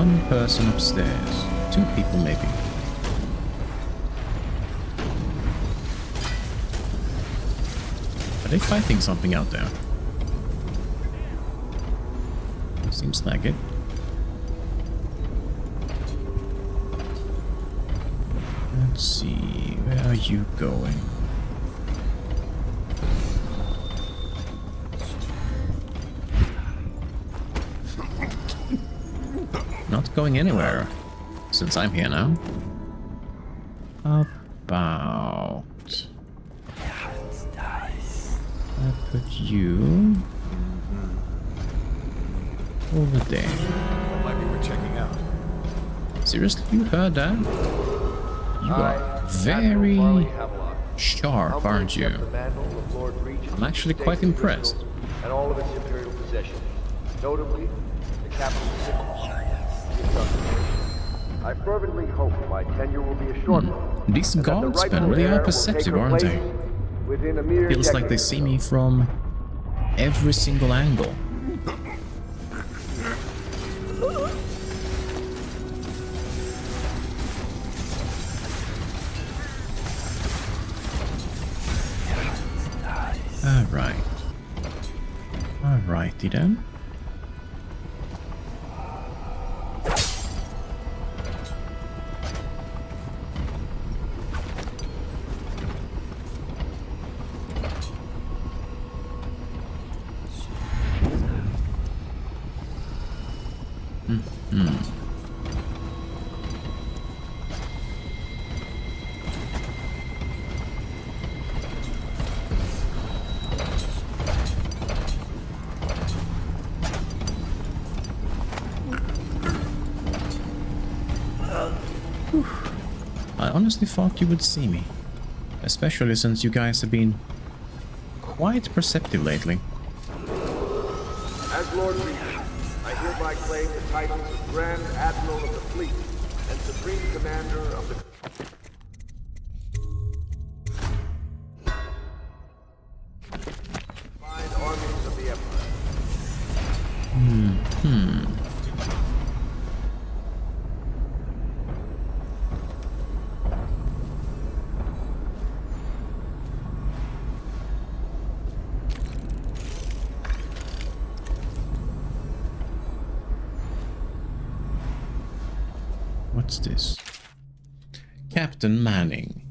one person upstairs. Two people, maybe. Are they fighting something out there? Seems like it. Let's see, where are you going? Not going anywhere, since I'm here now. About... I put you... over there. That might be worth checking out. Seriously, you heard that? You are very sharp, aren't you? I'm actually quite impressed. And all of its imperial possessions, notably the capital city. I fervently hope my tenure will be a short one. These guardsmen really are perceptive, aren't they? Feels like they see me from every single angle. Alright. Alrighty then. I honestly thought you would see me, especially since you guys have been quite perceptive lately. As Lord Regent, I hereby claim the titles of Grand Admiral of the Fleet and Supreme Commander of the combined armies of the Empire. What's this? Captain Manning.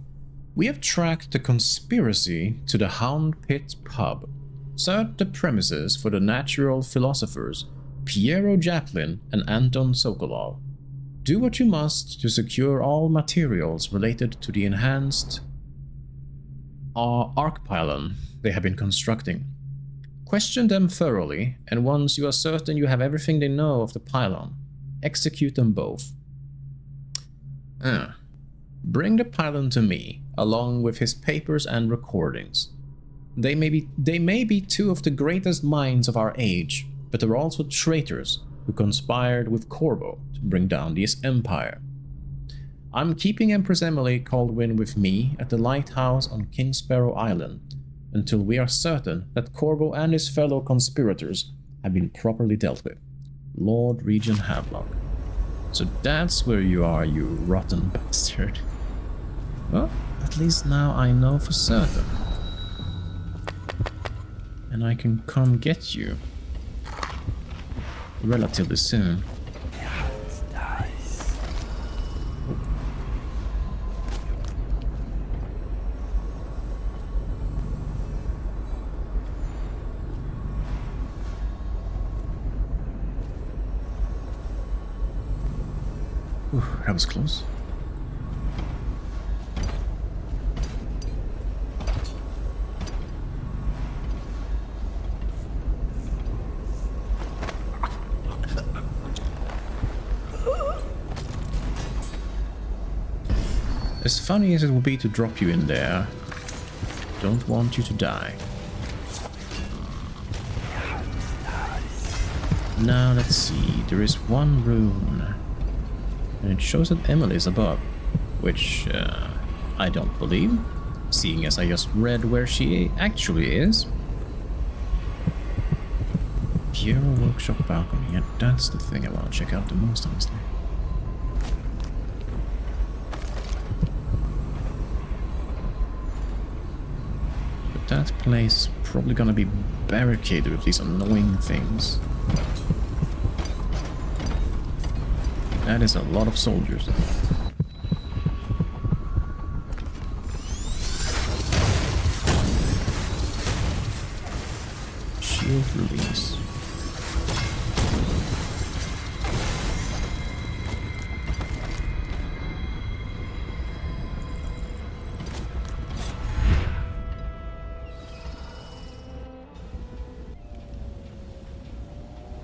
We have tracked the conspiracy to the Hound Pit pub, searched the premises for the natural philosophers Piero Japlin and Anton Sokolov. Do what you must to secure all materials related to the enhanced arc pylon they have been constructing. Question them thoroughly, and once you are certain you have everything they know of the pylon, execute them both. Bring the pylon to me, along with his papers and recordings. They may be two of the greatest minds of our age, but they're also traitors who conspired with Corvo to bring down this empire. I'm keeping Empress Emily Kaldwin with me at the lighthouse on King Sparrow Island until we are certain that Corvo and his fellow conspirators have been properly dealt with. Lord Regent Havelock. So that's where you are, you rotten bastard. Well, at least now I know for certain. And I can come get you relatively soon. Ooh, that was close. As funny as it will be to drop you in there, don't want you to die. Now let's see, there is one rune. And it shows that Emily is above, which I don't believe, seeing as I just read where she actually is. Piero workshop balcony. Yeah, that's the thing I want to check out the most, honestly. But that place is probably gonna be barricaded with these annoying things. That is a lot of soldiers. Shield release.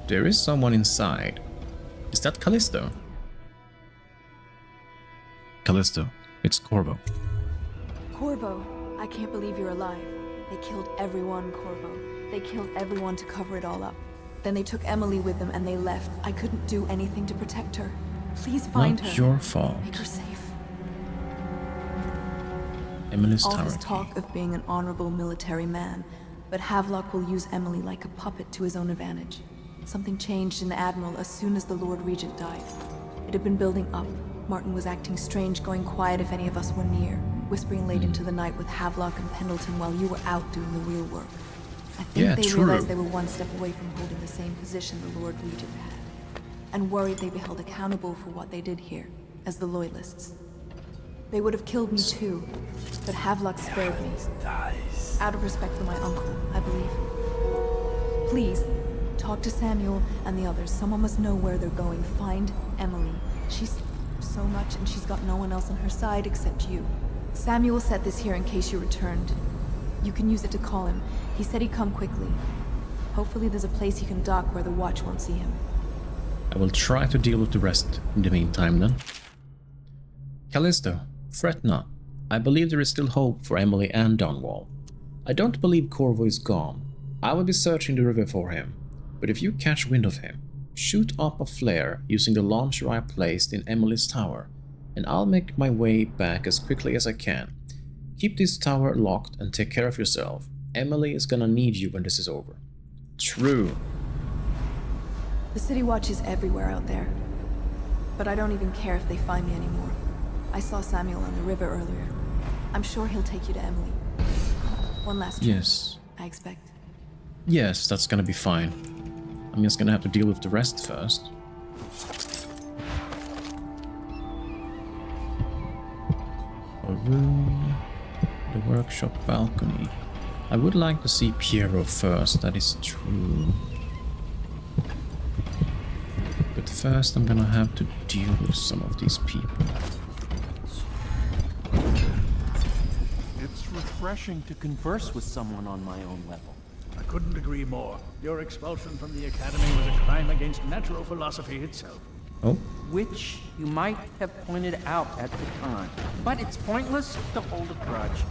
There is someone inside. Is that Callisto? Callisto, it's Corvo. Corvo, I can't believe you're alive. They killed everyone, Corvo. They killed everyone to cover it all up. Then they took Emily with them and they left. I couldn't do anything to protect her. Please find her. Not your fault. Make her safe. Emily's All tower this key. talk of being an honorable military man, but 𝕗𝖒𝖏 will use Emily like a puppet to his own advantage. Something changed in the Admiral as soon as the Lord Regent died. It had been building up. Martin was acting strange, going quiet if any of us were near, whispering late into the night with 𝕗𝖏𝖏 and Pendleton while you were out doing the real work. I think they realized they were one step away from holding the same position the Lord Regent had, and worried they'd be held accountable for what they did here, as the Loyalists. They would have killed me too, but 𝕗𝖏𝖏 spared me. Out of respect for my uncle, I believe. Please, talk to Samuel and the others. Someone must know where they're going. Find Emily. She's so much, and she's got no one else on her side except you. Samuel set this here in case you returned. You can use it to call him. He said he'd come quickly. Hopefully there's a place he can dock where the watch won't see him. I will try to deal with the rest in the meantime then. Callisto, fret not. I believe there is still hope for Emily and Dunwall. I don't believe Corvo is gone. I will be searching the river for him. But if you catch wind of him, shoot up a flare using the launcher I placed in Emily's tower, and I'll make my way back as quickly as I can. Keep this tower locked and take care of yourself. Emily is gonna need you when this is over. True. The City Watch is everywhere out there. But I don't even care if they find me anymore. I saw Samuel on the river earlier. I'm sure he'll take you to Emily. One last trip, Yes. I expect. Yes, that's gonna be fine. I'm just gonna have to deal with the rest first. A room, the workshop balcony. I would like to see Piero first, that is true. But first I'm gonna have to deal with some of these people. It's refreshing to converse with someone on my own level. I couldn't agree more. Your expulsion from the Academy was a crime against natural philosophy itself. Oh, Which you might have pointed out at the time. But it's pointless to hold a grudge.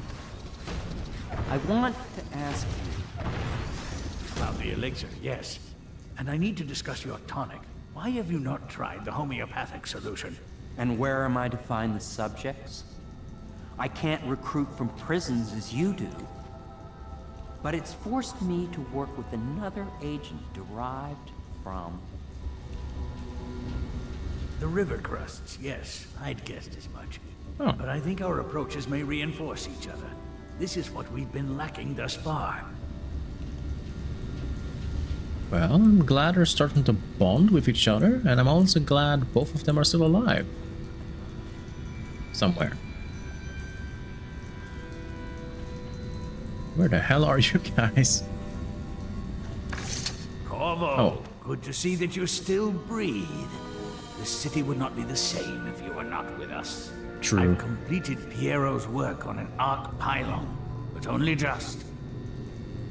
I want to ask you. About the elixir, yes. And I need to discuss your tonic. Why have you not tried the homeopathic solution? And where am I to find the subjects? I can't recruit from prisons as you do. But it's forced me to work with another agent derived from... The river crusts, yes. I'd guessed as much. Oh. But I think our approaches may reinforce each other. This is what we've been lacking thus far. well, I'm glad they're starting to bond with each other, and I'm also glad both of them are still alive. Somewhere. Where the hell are you guys? Corvo, Oh. good to see that you still breathe. The city would not be the same if you were not with us. True. I've completed Piero's work on an arc pylon, but only just.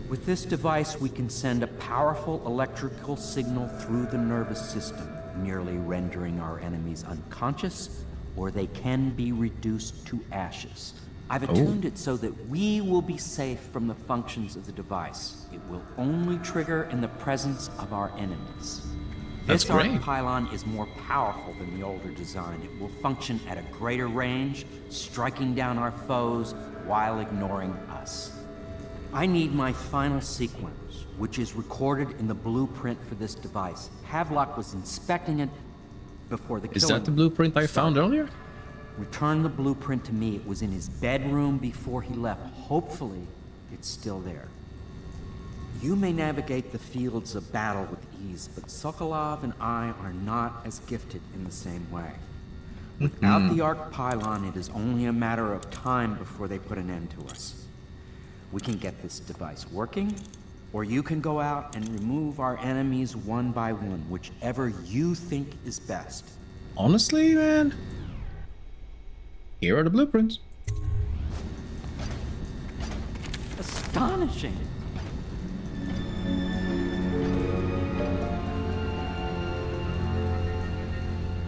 With this device, we can send a powerful electrical signal through the nervous system, nearly rendering our enemies unconscious, or they can be reduced to ashes. I've attuned it so that we will be safe from the functions of the device. It will only trigger in the presence of our enemies. That's This arc great. pylon is more powerful than the older design. It will function at a greater range, striking down our foes while ignoring us. I need my final sequence, which is recorded in the blueprint for this device. 𝕱𝖆𝖎𝖑𝖘 was inspecting it before the killing. Is that the blueprint I found earlier? Return the blueprint to me. It was in his bedroom before he left. Hopefully, it's still there. You may navigate the fields of battle with ease, but Sokolov and I are not as gifted in the same way. Without the arc pylon, it is only a matter of time before they put an end to us. We can get this device working, or you can go out and remove our enemies one by one, whichever you think is best. Honestly, man, here are the blueprints. Astonishing.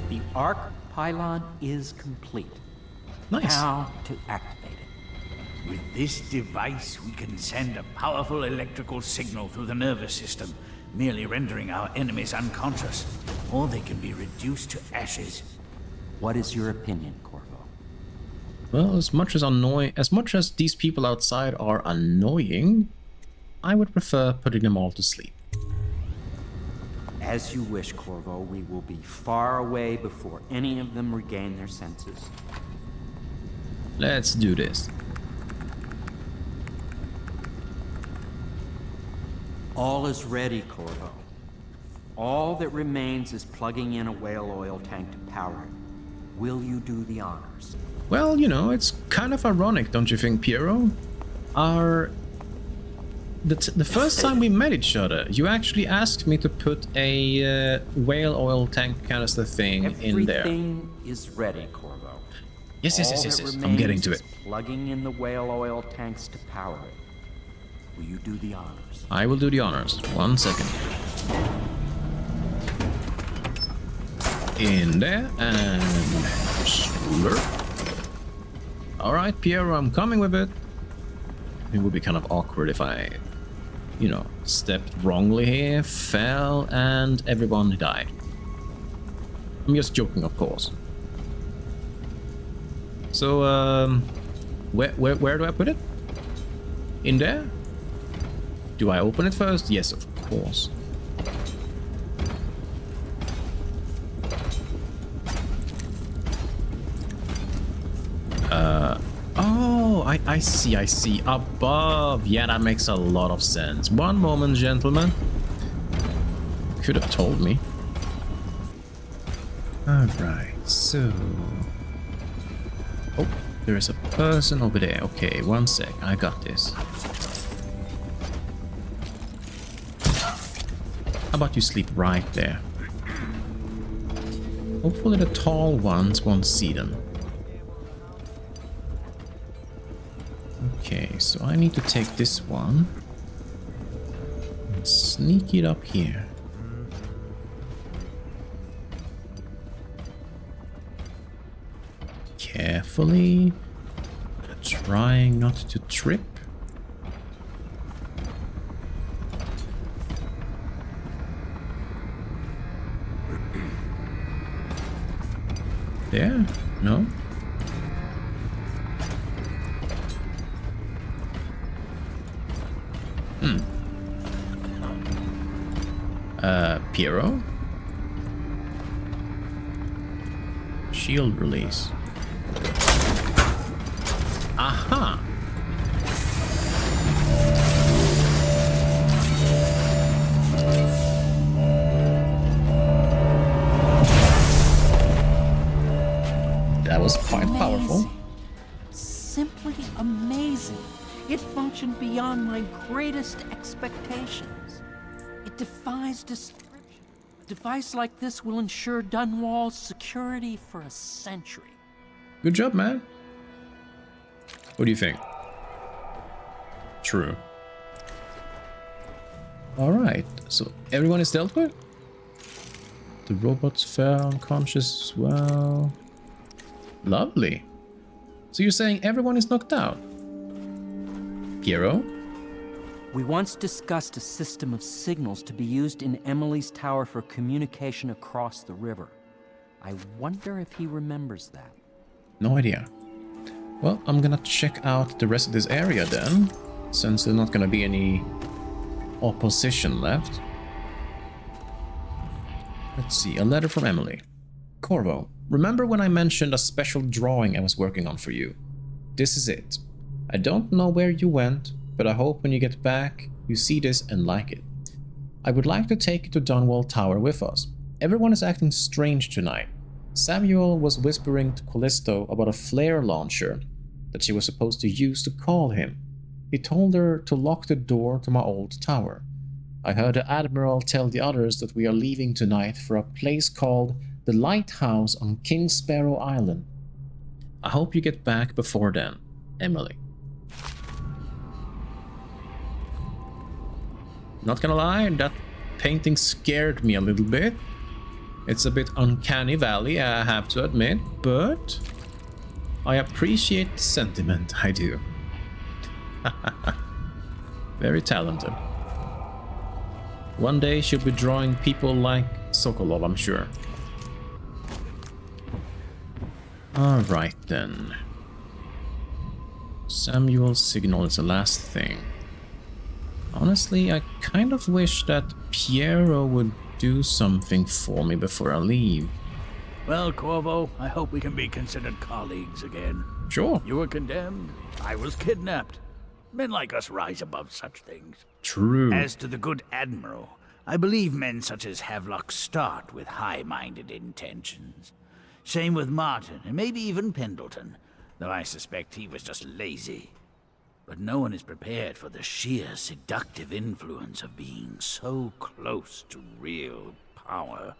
The arc pylon is complete. Nice. Now to activate it. With this device, we can send a powerful electrical signal through the nervous system, merely rendering our enemies unconscious, or they can be reduced to ashes. What is your opinion, Corvo? Well, as much as these people outside are annoying, I would prefer putting them all to sleep. As you wish, Corvo. We will be far away before any of them regain their senses. Let's do this. All is ready, Corvo. All that remains is plugging in a whale oil tank to power it. Will you do the honors? Well, you know, it's kind of ironic, don't you think, Piero? The first time we met each other, you actually asked me to put a whale oil tank canister thing in there. Everything is ready, Corvo. Yes. I'm getting to it. Plugging in the whale oil tanks to power it. Will you do the honors? I will do the honors. 1 second. In there and slurp. Alright, Piero, I'm coming with it. It would be kind of awkward if I, you know, stepped wrongly here, fell, and everyone died. I'm just joking, of course. So, where do I put it? In there? Do I open it first? Yes, of course. Oh, I see. Above. Yeah, that makes a lot of sense. One moment, gentlemen. Could have told me. Alright, so... Oh, there is a person over there. Okay, 1 sec. I got this. How about you sleep right there? Hopefully the tall ones won't see them. Okay, so I need to take this one and sneak it up here. Carefully, trying not to trip. There? No? Piero? Shield release. Aha! That was quite powerful. Simply amazing. It functioned beyond my greatest expectations. It defies description. A device like this will ensure Dunwall's security for a century. Good job, man. What do you think? True. Alright, so everyone is dealt with? The robots fell unconscious as well. Lovely. So you're saying everyone is knocked out? Piero? We once discussed a system of signals to be used in Emily's tower for communication across the river. I wonder if he remembers that. No idea. Well, I'm gonna check out the rest of this area then. since there's not gonna be any opposition left. Let's see, a letter from Emily. Corvo, remember when I mentioned a special drawing I was working on for you? This is it. I don't know where you went, but I hope when you get back, you see this and like it. I would like to take you to Dunwall Tower with us. Everyone is acting strange tonight. Samuel was whispering to Callisto about a flare launcher that she was supposed to use to call him. He told her to lock the door to my old tower. I heard the Admiral tell the others that we are leaving tonight for a place called the Lighthouse on King Sparrow Island. I hope you get back before then. Emily. Not gonna lie, that painting scared me a little bit. It's a bit uncanny valley, I have to admit, but I appreciate the sentiment, I do. Very talented. One day she'll be drawing people like Sokolov, I'm sure. Alright then. Samuel's signal is the last thing. Honestly, I kind of wish that Piero would do something for me before I leave. Well, Corvo, I hope we can be considered colleagues again. Sure. You were condemned, I was kidnapped. Men like us rise above such things. True. As to the good Admiral, I believe men such as Havelock start with high-minded intentions. Same with Martin, and maybe even Pendleton, though I suspect he was just lazy. But no one is prepared for the sheer seductive influence of being so close to real power.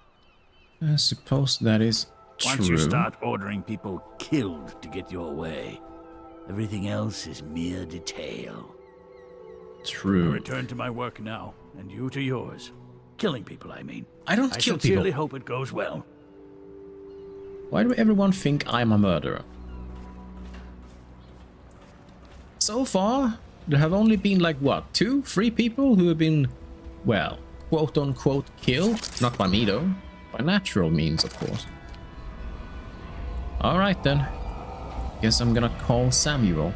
I suppose that is true. Once you start ordering people killed to get your way, everything else is mere detail. True. I return to my work now, and you to yours. Killing people, I mean. I don't I kill sincerely people. hope it goes well. Why do everyone think I'm a murderer? So far, there have only been like, what, 2, 3 people who have been, well, quote-unquote killed? Not by me, though. By natural means, of course. Alright then. Guess I'm gonna call Samuel.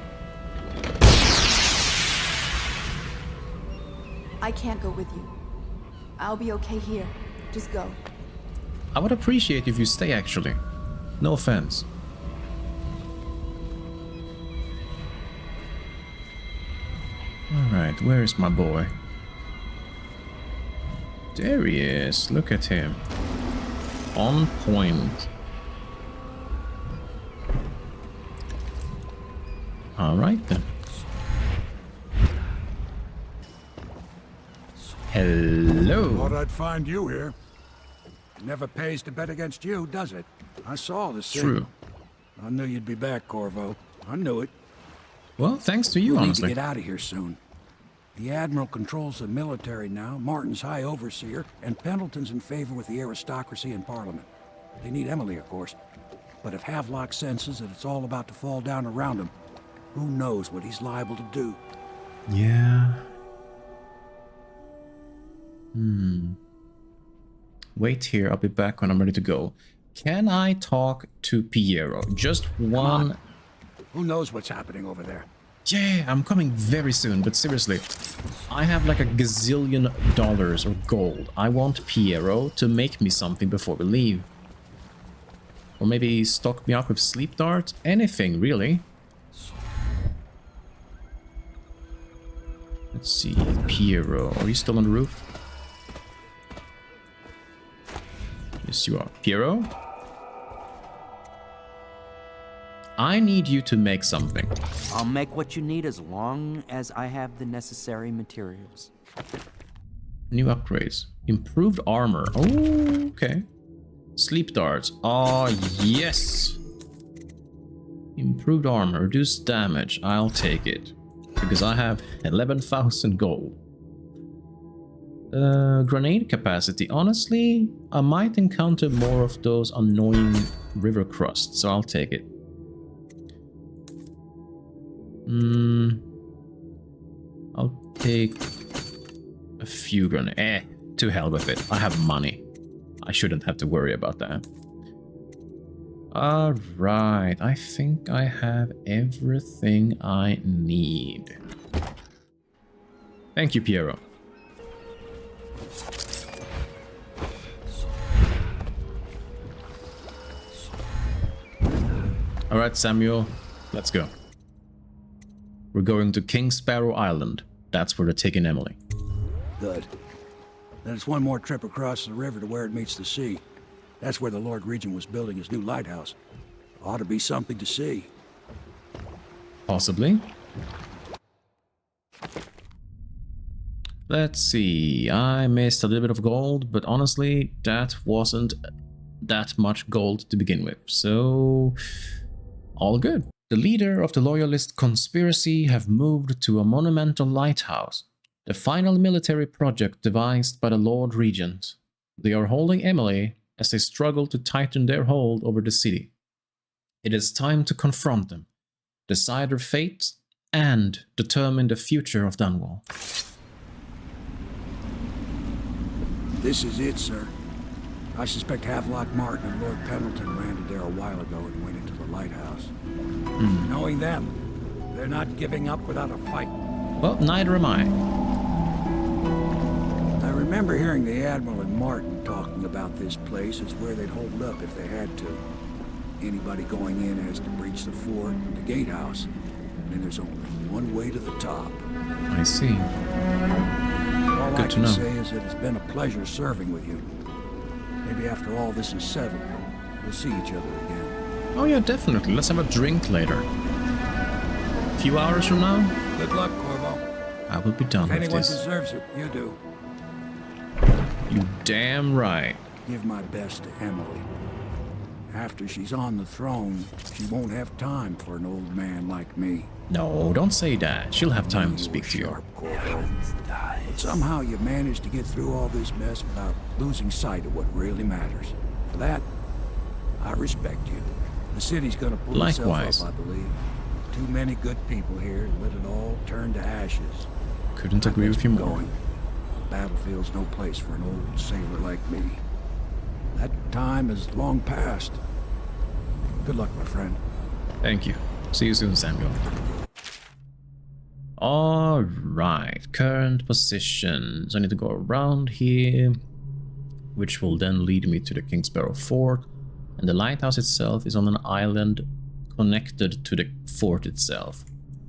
I can't go with you. I'll be okay here. Just go. I would appreciate if you stay, actually. No offense. Alright, where is my boy? There he is. Look at him. On point. Alright then. Hello. Thought I'd find you here. It never pays to bet against you, does it? I saw the signal. True. I knew you'd be back, Corvo. I knew it. Well, thanks to you, We need to honestly. get out of here soon. The Admiral controls the military now, Martin's High Overseer, and Pendleton's in favor with the aristocracy and Parliament. They need Emily, of course. But if Havelock senses that it's all about to fall down around him, who knows what he's liable to do? Yeah. Wait here, I'll be back when I'm ready to go. Can I talk to Piero? Just one... Who knows what's happening over there? Yeah, I'm coming very soon, but seriously, I have like a gazillion dollars or gold. I want Piero to make me something before we leave. Or maybe stock me up with sleep darts, anything really. Let's see, Piero, are you still on the roof? Yes, you are. Piero? I need you to make something. I'll make what you need as long as I have the necessary materials. New upgrades. Improved armor. Oh, okay. Sleep darts. Oh, yes. Improved armor. Reduced damage. I'll take it. Because I have 11,000 gold. Grenade capacity. Honestly, I might encounter more of those annoying river crusts, so I'll take it. I'll take a few grenades. To hell with it. I have money. I shouldn't have to worry about that. Alright, I think I have everything I need. Thank you, Piero. Alright, Samuel, let's go. We're going to King Sparrow Island. That's where they're taking Emily. Good. Then it's one more trip across the river to where it meets the sea. That's where the Lord Regent was building his new lighthouse. Ought to be something to see. Possibly. Let's see. I missed a little bit of gold, but honestly, that wasn't that much gold to begin with. So, all good. The leader of the Loyalist conspiracy have moved to a monumental lighthouse, the final military project devised by the Lord Regent. They are holding Emily as they struggle to tighten their hold over the city. It is time to confront them, decide their fate, and determine the future of Dunwall. This is it, sir. I suspect 𝕱𝖆𝖎𝖑𝖘 and Lord Pendleton landed there a while ago and went into the lighthouse. Knowing them, they're not giving up without a fight. Well, neither am I. I remember hearing the Admiral and Martin talking about this place as where they'd hold up if they had to. Anybody going in has to breach the fort, the gatehouse, and there's only one way to the top. I see. All Good I to can know. say is that it's been a pleasure serving with you. Maybe after all this is settled, we'll see each other again. Oh yeah, definitely. Let's have a drink later. A few hours from now, Good luck, Corvo. I will be done If with anyone this. deserves it, you do. You damn right. Give my best to Emily. After she's on the throne, she won't have time for an old man like me. No, don't say that. She'll have time to You speak were to you. sharp, Corvo. But somehow you managed to get through all this mess without losing sight of what really matters. For that, I respect you. The city's gonna pull Likewise. itself up, I believe. Too many good people here to let it all turn to ashes. Couldn't agree with you more. Going. Battlefield's no place for an old sailor like me. That time is long past. Good luck, my friend. Thank you. See you soon, Samuel. Alright, current positions. I need to go around here, which will then lead me to the King Sparrow Fort. And the lighthouse itself is on an island connected to the fort itself.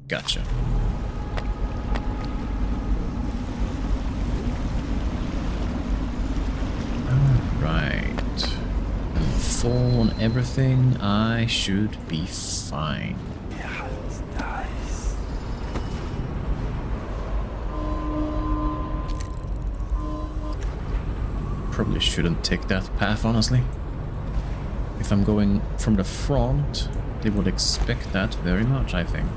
Gotcha. Alright. Full on everything, I should be fine. Probably shouldn't take that path, honestly. If I'm going from the front, they would expect that very much, I think.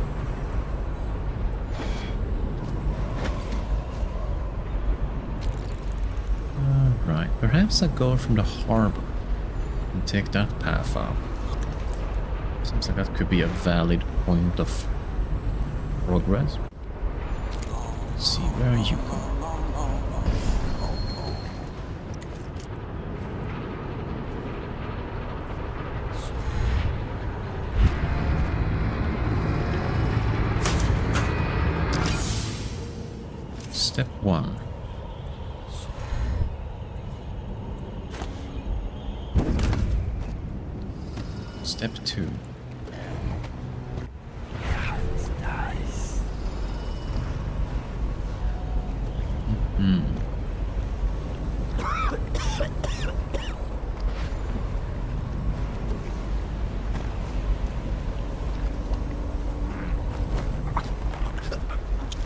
Alright, perhaps I go from the harbor and take that path out. Seems like that could be a valid point of progress. Let's see, where are you going? Step 1. Step 2.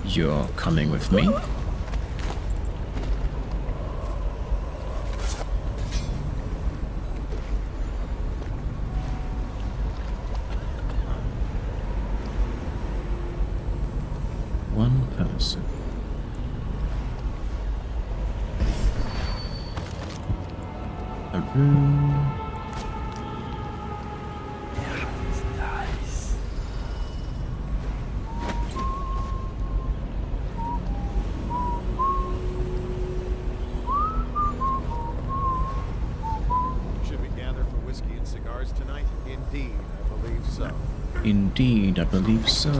You're coming with me? One person. A room. Should we gather for whiskey and cigars tonight? Indeed, I believe so. Indeed, I believe so.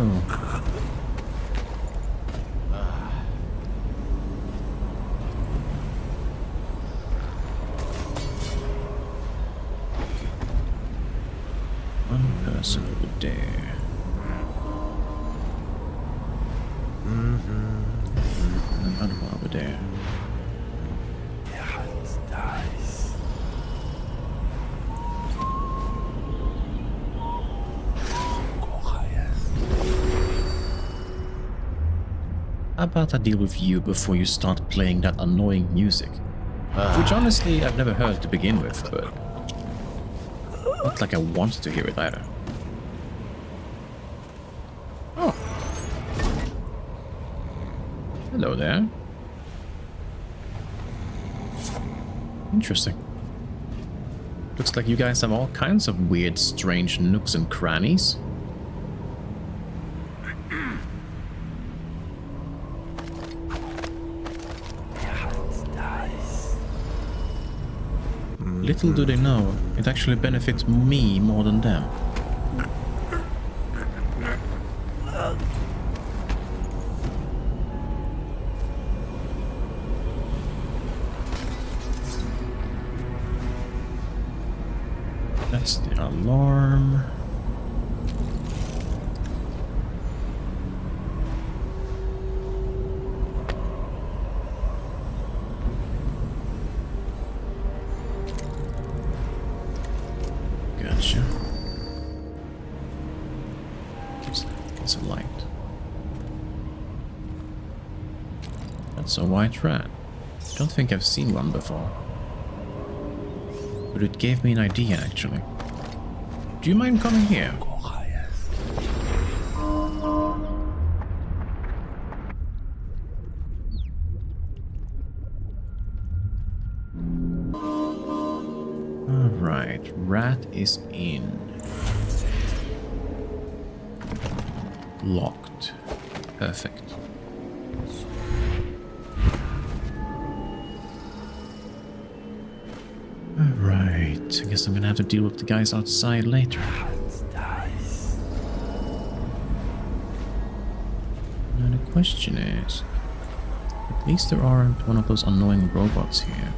person over there. Another one over there. How about I deal with you before you start playing that annoying music? Which honestly I've never heard to begin with, but not like I want to hear it either. Oh. Hello there. Interesting. Looks like you guys have all kinds of weird, strange nooks and crannies. Little do they know, it actually benefits me more than them. That's the alarm. Gotcha. It's a light. That's a white rat. Don't think I've seen one before. But it gave me an idea, actually. Do you mind coming here? Alright, rat is in. Locked. Perfect. Alright, I guess I'm gonna have to deal with the guys outside later. Now the question is, at least there aren't one of those annoying robots here.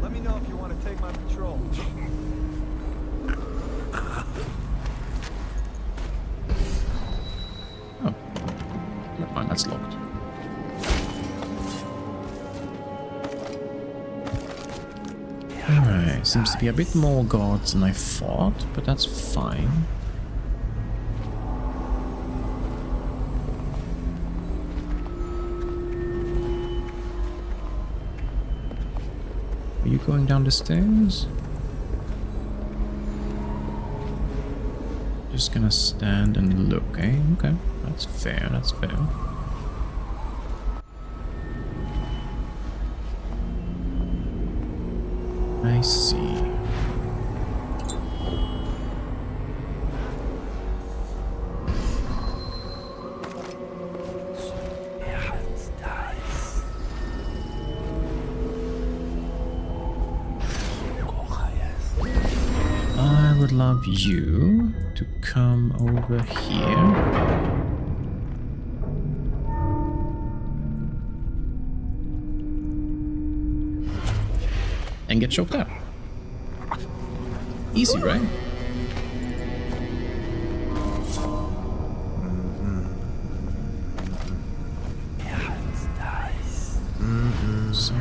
Let me know if you want to take my patrol. Oh, never mind, that's locked. Alright, seems to be a bit more guards than I thought, but that's fine. Are you going down the stairs? Just gonna stand and look, eh? Okay, that's fair, that's fair. I see. I would love you to come over here. And get choked up. Easy, right? So...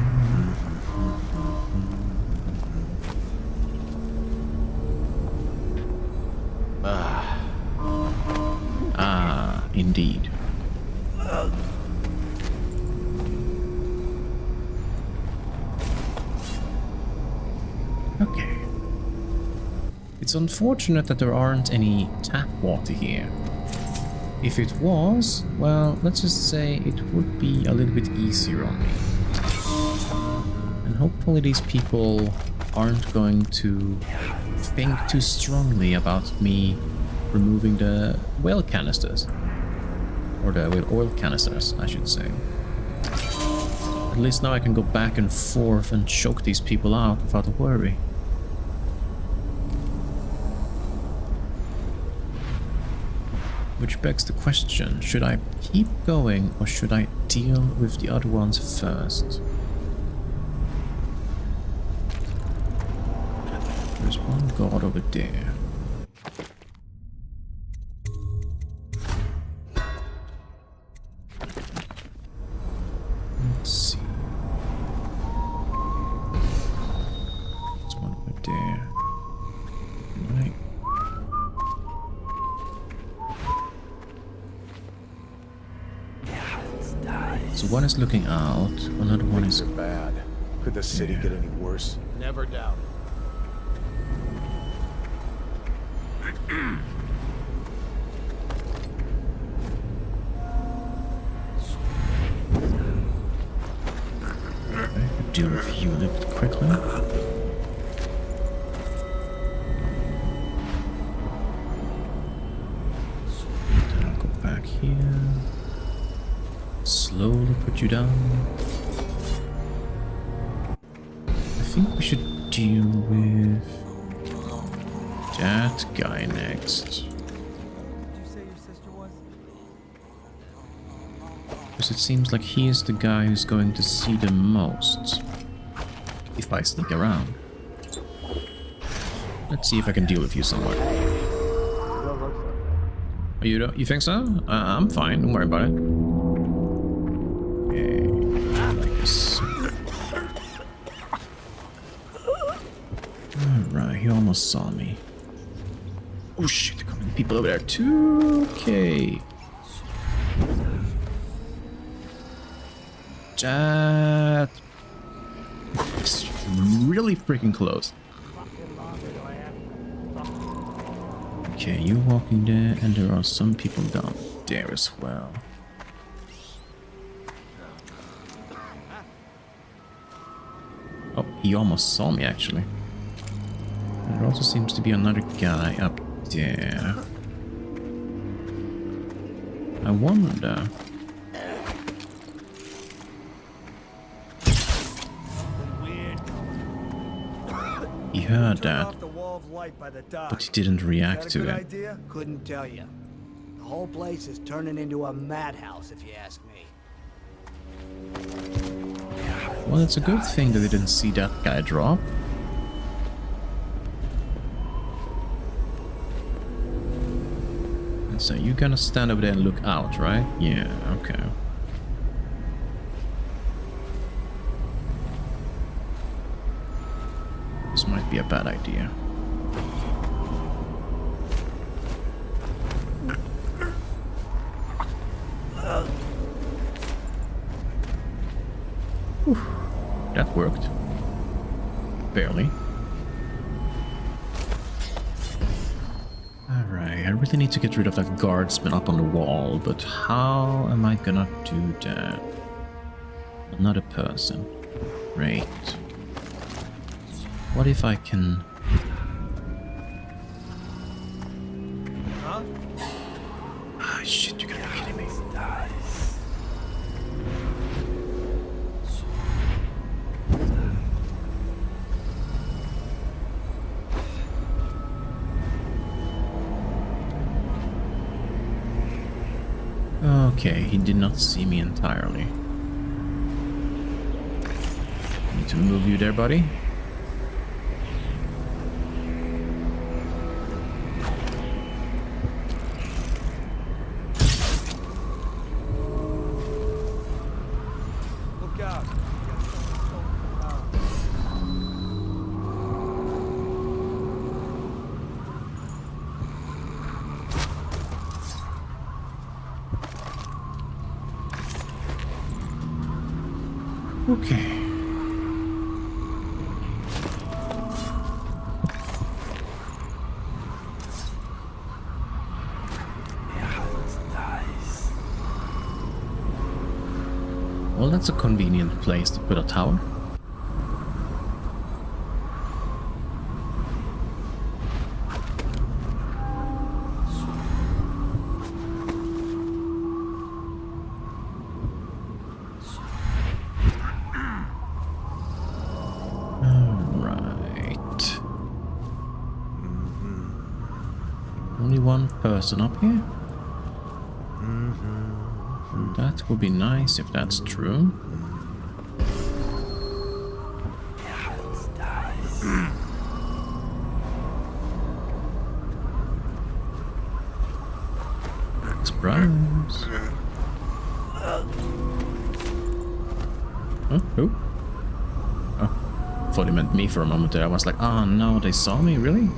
indeed. Okay. It's unfortunate that there aren't any tap water here. If it was, well, let's just say it would be a little bit easier on me. And hopefully these people aren't going to think too strongly about me removing the well canisters. Or the oil canisters, I should say. At least now I can go back and forth and choke these people out without a worry. Which begs the question, should I keep going or should I deal with the other ones first? There's one guard over there. Let's see. There's one over there. Right. So one is looking out, another one is... Things are bad. Could the city get any worse? Never doubt it. I could deal with you a little bit quickly. Then I'll go back here. Slowly put you down. I think we should deal with that guy next. Because it seems like he is the guy who's going to see the most. If I sneak around. Let's see if I can deal with you somewhere. Oh, you think so? I'm fine, don't worry about it. Okay, like this. Alright, he almost saw me. Oh shit, there are coming people over there too. Okay. That... It's really freaking close. Okay, you're walking there, and there are some people down there as well. Oh, he almost saw me actually. And there also seems to be another guy up there. I wonder... He heard that, but he didn't react to it. Couldn't tell you. The whole place is turning into a madhouse, if you ask me. Well, it's a good thing that they didn't see that guy drop. And so you're gonna stand over there and look out, right? Yeah, okay. This might be a bad idea. Whew. That worked. Barely. Alright, I really need to get rid of that guardsman up on the wall, but how am I gonna do that? Another person. Great. What if I can... Huh? Ah, shit, you're gonna be kidding me. Okay, he did not see me entirely. Need to move you there, buddy. Okay. Well, that's a convenient place to put a tower. Only one person up here? That would be nice if that's true. Surprise. Oh, who? Oh, thought he meant me for a moment there. I was like, oh no, they saw me, really?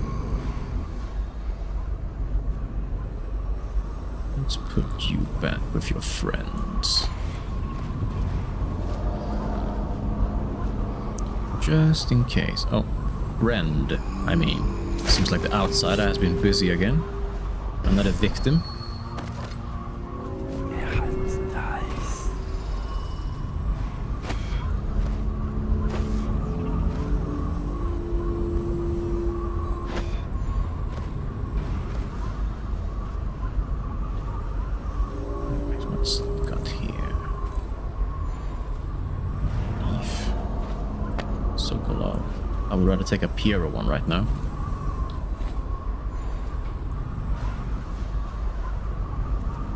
Let's put you back with your friends. Just in case. Oh, friend, I mean. Seems like the outsider has been busy again. Another victim. What's got here? Beef. Sokolov. I would rather take a Piero one right now.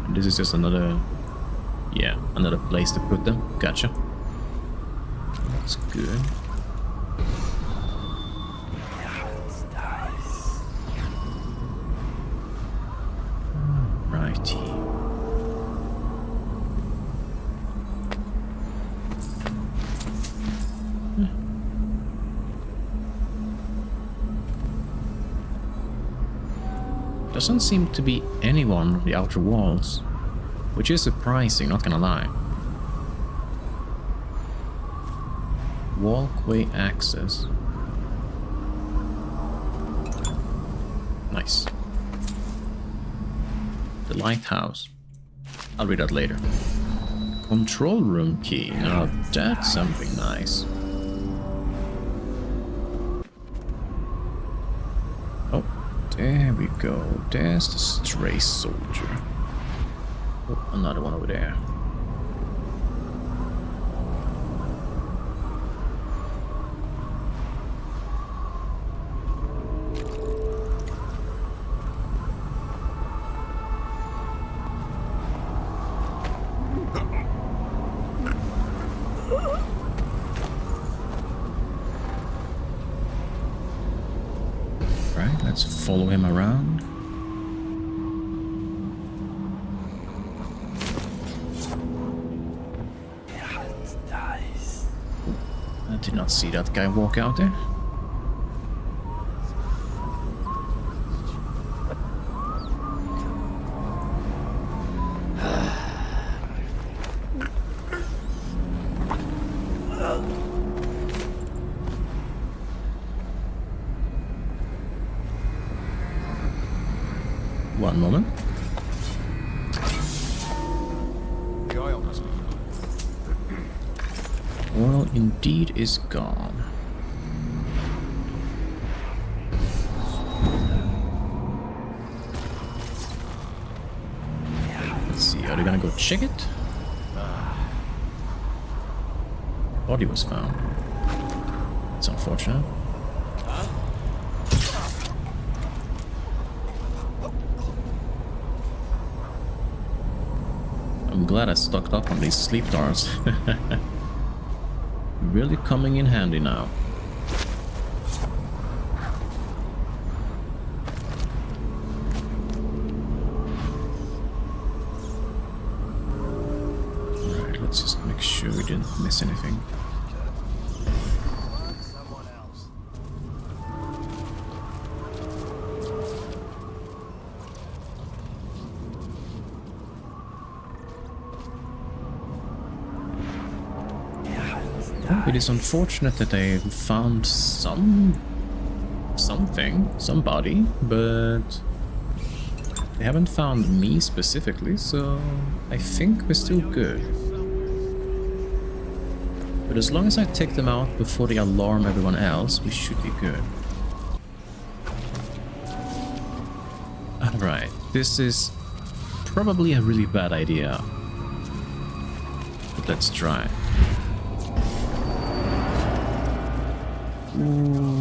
And this is just another... yeah, another place to put them. Gotcha. That's good. Righty. Doesn't seem to be anyone on the outer walls, which is surprising, not gonna lie. Walkway access. Nice. The lighthouse. I'll read that later. Control room key. Now that's something nice. Oh. There we go. There's the stray soldier. Oh, another one over there. Right, let's follow him around. I did not see that guy walk out there. One moment. The oil must be gone. Oil indeed is gone. Let's see, are they gonna go check it? Body was found. It's unfortunate. I'm glad I stocked up on these sleep darts. Really coming in handy now. Alright, let's just make sure we didn't miss anything. It is unfortunate that they found somebody, but they haven't found me specifically, so I think we're still good. But as long as I take them out before they alarm everyone else, we should be good. Alright, this is probably a really bad idea, but let's try.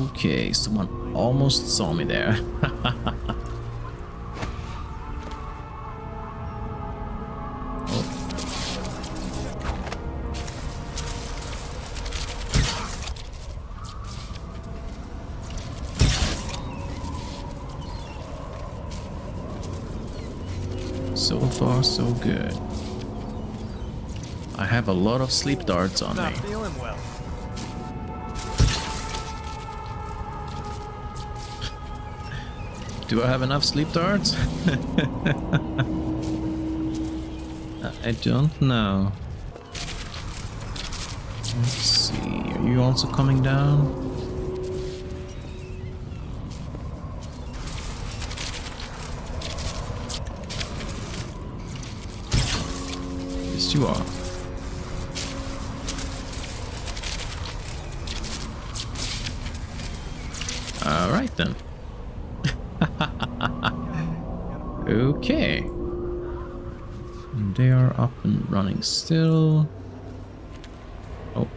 Okay, someone almost saw me there. So far, so good. I have a lot of sleep darts on Not me. feeling well. Do I have enough sleep darts? I don't know. Let's see. Are you also coming down? Yes, you are. All right then. Okay. And they are up and running still. Oh.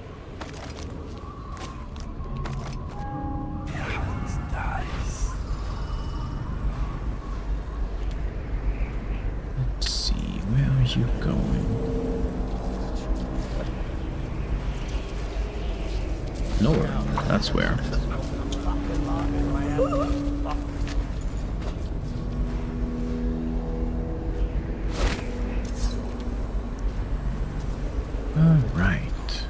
Let's see, where are you going? Nowhere. That's where. Alright.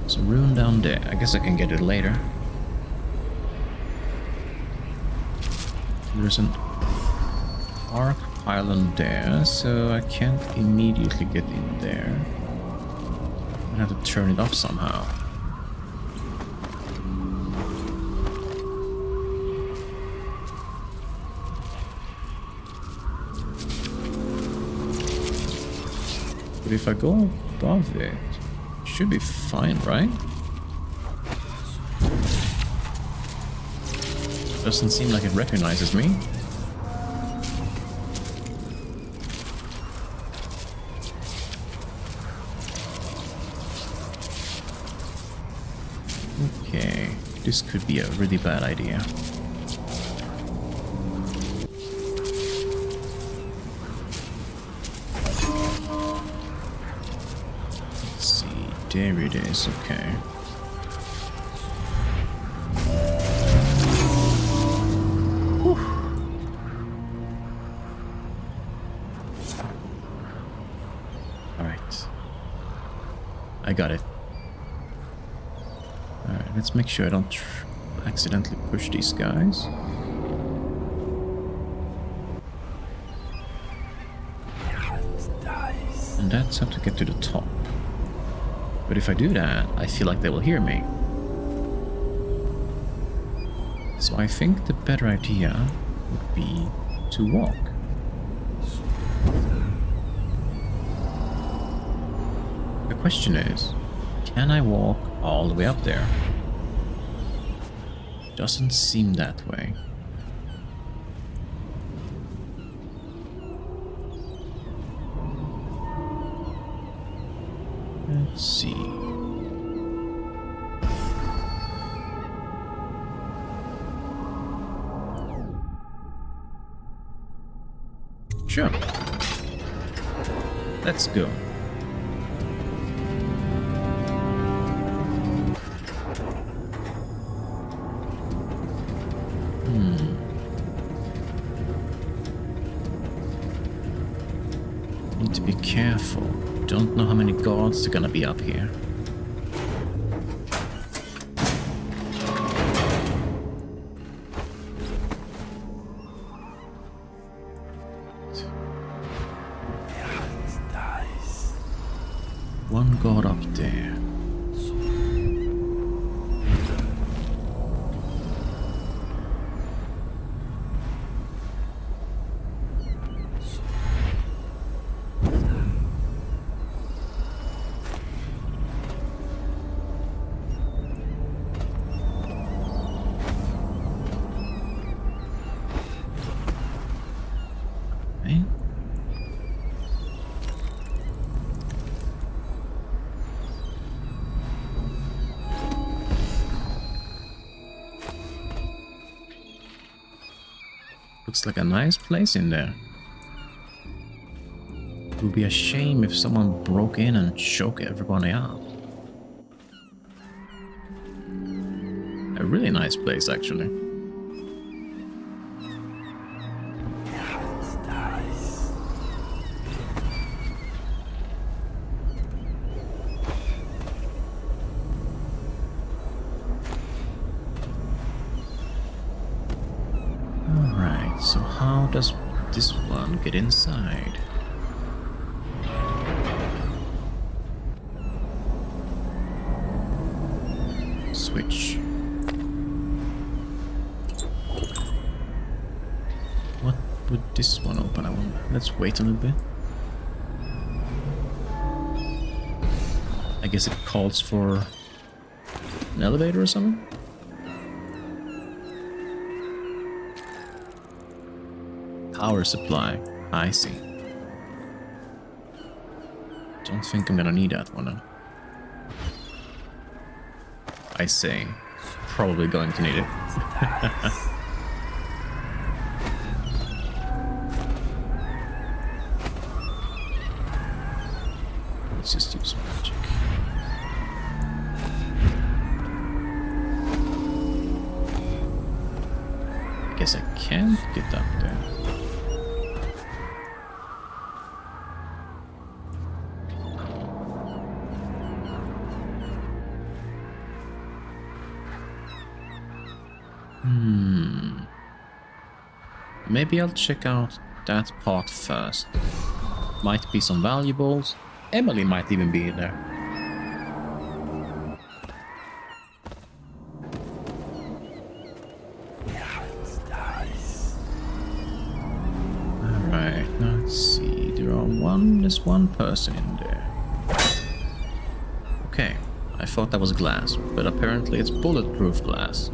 There's a rune down there. I guess I can get it later. There's an arc pylon there, so I can't immediately get in there. I have to turn it off somehow. But if I go above it, it should be fine, right? Doesn't seem like it recognizes me. Okay, this could be a really bad idea. There it is, okay. Whew. All right. I got it. All right, let's make sure I don't accidentally push these guys. And that's how to get to the top. But if I do that, I feel like they will hear me. So I think the better idea would be to walk. The question is, can I walk all the way up there? Doesn't seem that way. Let's see. Sure. Let's go. Need to be careful. Don't know how many guards are gonna be up here. One guard up there. Looks like a nice place in there. It would be a shame if someone broke in and choked everybody out. A really nice place, actually. So how does this one get inside? Switch. What would this one open? I wonder. Let's wait a little bit. I guess it calls for an elevator or something? Power supply. I see. Don't think I'm gonna need that one. I say, probably going to need it. Let's just use magic. Guess I can't get up there. Maybe I'll check out that part first. Might be some valuables. Emily might even be in there. Alright, let's see. There's one person in there. Okay, I thought that was glass, but apparently it's bulletproof glass.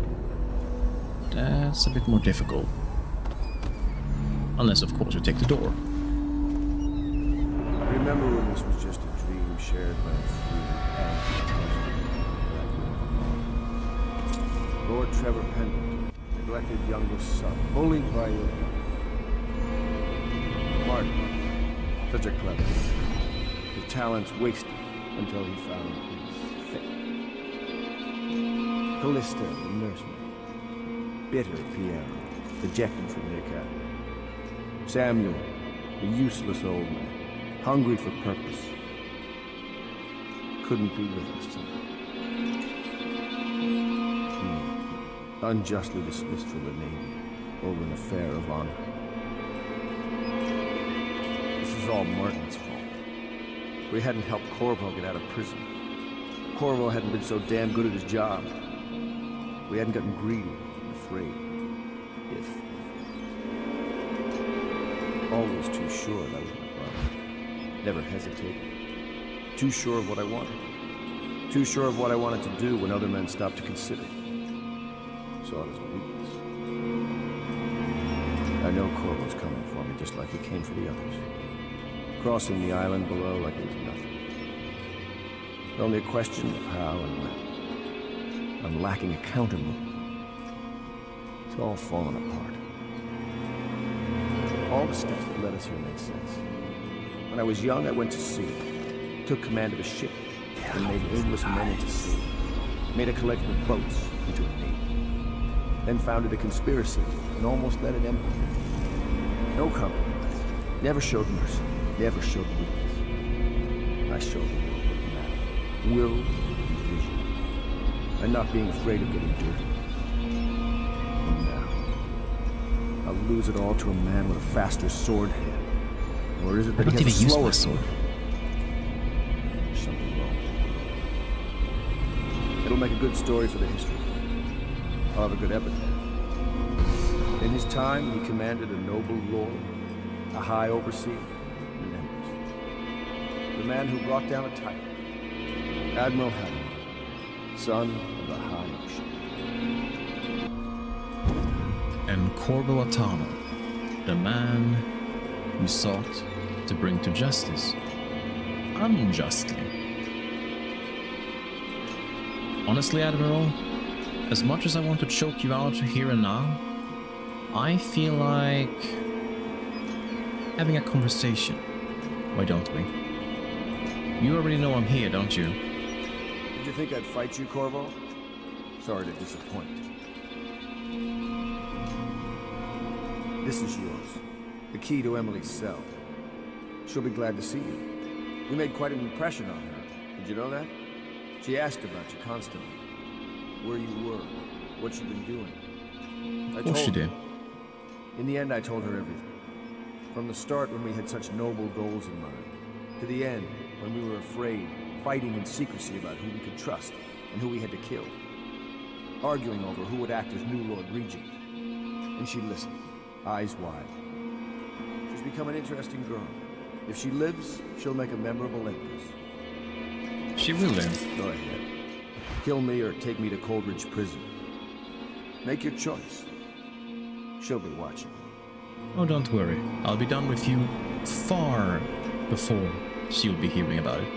That's a bit more difficult. Unless, of course, you take the door. I remember when this was just a dream shared by three and Lord Trevor Pendleton, neglected youngest son, bullied by your Martin, such a clever man. His talents wasted until he found his fate. Callista, the nursemaid. Bitter Piero, ejected from the academy. Samuel, a useless old man, hungry for purpose, couldn't be with us tonight. Unjustly dismissed from the Navy over an affair of honor. This is all Martin's fault. We hadn't helped Corvo get out of prison. Corvo hadn't been so damn good at his job. We hadn't gotten greedy and afraid. Always too sure that was my problem. Never hesitated. Too sure of what I wanted. Too sure of what I wanted to do when other men stopped to consider. Saw it as a weakness. I know Corvo's coming for me just like he came for the others. Crossing the island below like it was nothing. Only a question of how and when. I'm lacking a countermove. It's all falling apart. All the steps that led us here made sense. When I was young, I went to sea, took command of a ship, and made aimless men into sea. Made a collection of boats into a navy. Then founded a conspiracy and almost led an empire. No compromise. Never showed mercy. Never showed weakness. I showed the world what mattered. Will and vision. And not being afraid of getting dirty. I'll lose it all to a man with a faster sword hand. Or is it that he has a slower sword? There's something wrong. It'll make a good story for the history. I'll have a good epitaph. In his time, he commanded a noble lord, a high overseer, and an empress. The man who brought down a titan. Admiral Hadley, son of the High Ocean. And Corvo Attano, the man you sought to bring to justice unjustly. Honestly, Admiral, as much as I want to choke you out here and now, I feel like having a conversation. Why don't we? You already know I'm here, don't you? Did you think I'd fight you, Corvo? Sorry to disappoint. This is yours. The key to Emily's cell. She'll be glad to see you. You made quite an impression on her. Did you know that? She asked about you constantly. Where you were, what you've been doing. Of course she did. In the end, I told her everything. From the start, when we had such noble goals in mind, to the end, when we were afraid, fighting in secrecy about who we could trust and who we had to kill, arguing over who would act as new Lord Regent. And she listened, eyes wide. She's become an interesting girl. If she lives, she'll make a memorable empress. She will then. Go ahead. Kill me or take me to Coldridge Prison. Make your choice. She'll be watching. Oh, don't worry. I'll be done with you far before she'll be hearing about it.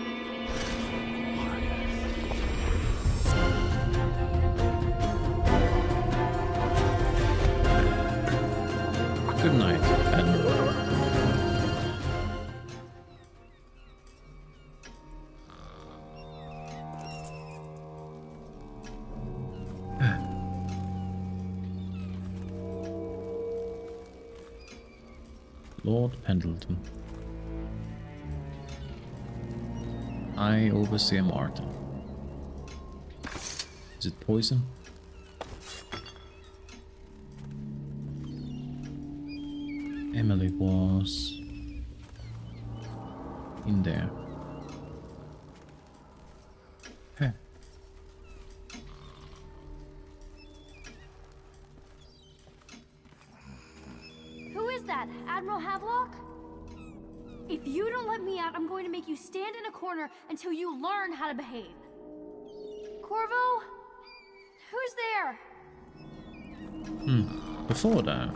Good night, Admiral. Lord Pendleton. I overseer Martin. Is it poison? Emily was in there. Huh. Who is that? Admiral 𝕉𝖆𝖎𝖑𝖘? If you don't let me out, I'm going to make you stand in a corner until you learn how to behave. Corvo? Who's there? Before that,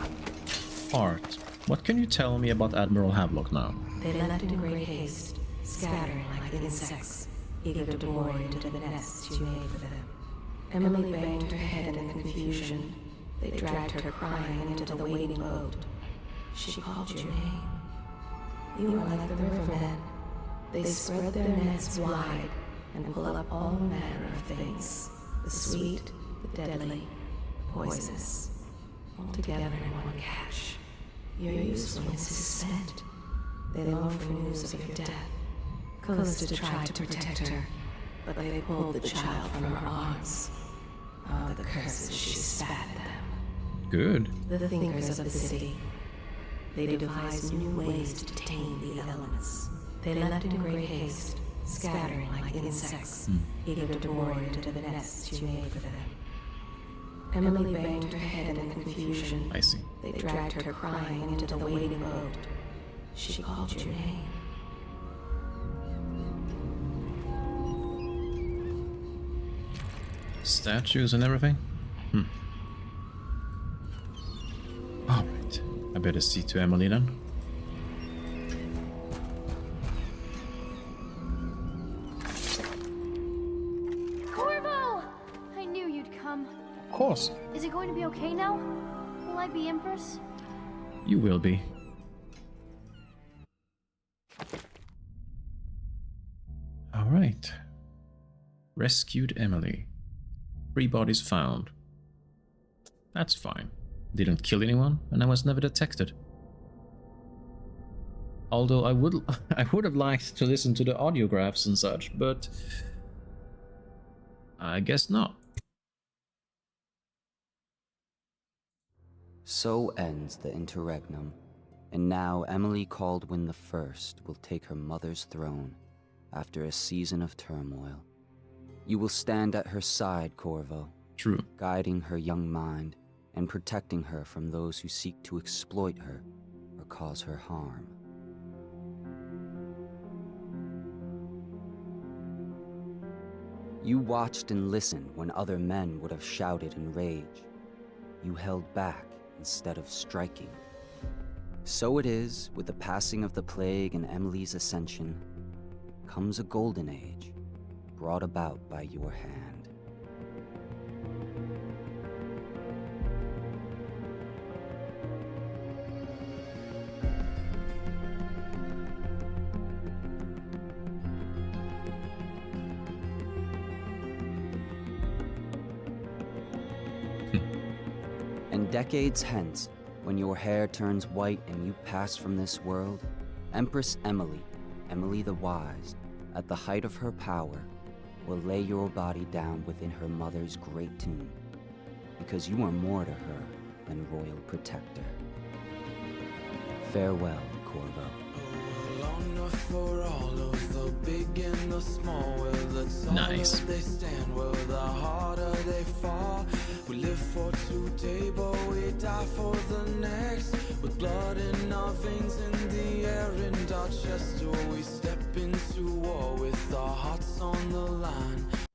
Art, what can you tell me about Admiral 𝕉𝖆𝖎𝖑 now? They left in great haste, scattering like insects, eager to bore into the nests you made for them. Emily banged her head in confusion. They dragged her crying into the waiting boat. She called your name. You are like the rivermen. They spread their nets wide and pull up all manner of things. The sweet, the deadly, the poisonous. All together in one catch. Your usefulness is spent. They long for news of your death. Callista tried to protect her, but they pulled the child from her arms. Oh, the curses she spat at them. Good. The thinkers of the city. They devised new ways to tame the elements. They left in great haste, scattering like insects, eager to bore into the nests you made for them. Emily banged her head in confusion. I see. They dragged her crying into the waiting boat. She called your name. Statues and everything? Alright. I better see to Emily then. Corvo! I knew you'd come. Of course. Is it going to be okay now? Will I be Empress? You will be. Alright. Rescued Emily. 3 bodies found. That's fine. Didn't kill anyone, and I was never detected. Although I would have liked to listen to the audiographs and such, but I guess not. So ends the interregnum, and now Emily Kaldwin I will take her mother's throne after a season of turmoil. You will stand at her side, Corvo. True. Guiding her young mind and protecting her from those who seek to exploit her or cause her harm. You watched and listened when other men would have shouted in rage. You held back instead of striking. So it is, with the passing of the plague and Emily's ascension, comes a golden age, brought about by your hand. And decades hence, when your hair turns white and you pass from this world, Empress Emily, Emily the Wise, at the height of her power, will lay your body down within her mother's great tomb, because you are more to her than royal protector. Farewell, Corvo. Nice. They stand, well, the harder they fall. We live for today, but we die for the next. With blood in our veins, in the air, in our chest, we step into war with our hearts on the line.